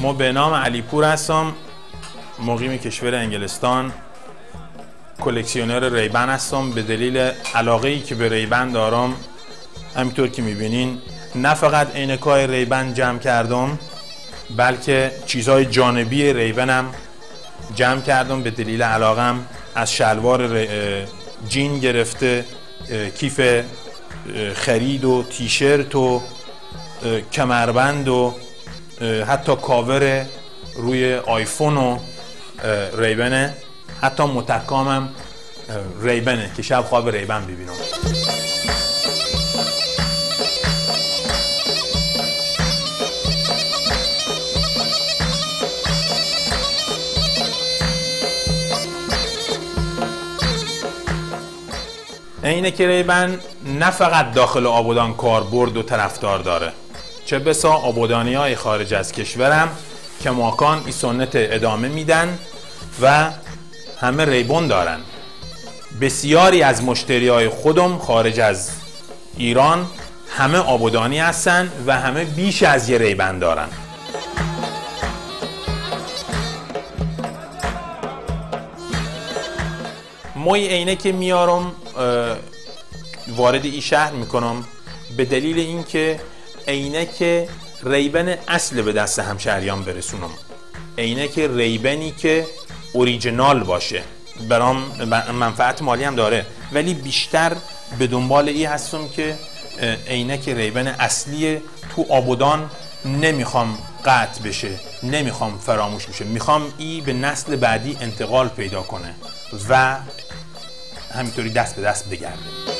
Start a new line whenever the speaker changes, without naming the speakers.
ما به نام علیپور هستم، مقیم کشور انگلستان، کلکسیونر ریبن هستم. به دلیل علاقه‌ای که به ریبن دارم، همینطور که میبینین نه فقط عینک‌های ریبن جمع کردم، بلکه چیزهای جانبی ریبنم جمع کردم. به دلیل علاقم از شلوار جین گرفته، کیف خرید و تیشرت و کمربند و حتی کاور روی آیفون و ریبنه، حتی متکامم ریبنه که شب خواب ریبن ببینم. عینک ریبن نه فقط داخل آبادان کاربرد و طرفدار داره، چه بسا آبادانی‌های خارج از کشورم که ماکان این سنت ادامه میدن و همه ریبن دارن. بسیاری از مشتریای خودم خارج از ایران همه آبادانی هستن و همه بیش از یه ریبن دارن. ما این عینک میارم وارد این شهر میکنم به دلیل اینکه عینک ریبن اصل به دست همشهریان برسونم. عینک ریبنی که اوریجینال باشه، برام منفعت مالی هم داره، ولی بیشتر به دنبال این هستم که عینک ریبن اصلی تو آبادان نمیخوام قطع بشه، نمیخوام فراموش بشه، میخوام این به نسل بعدی انتقال پیدا کنه و همینطوری دست به دست بگرده.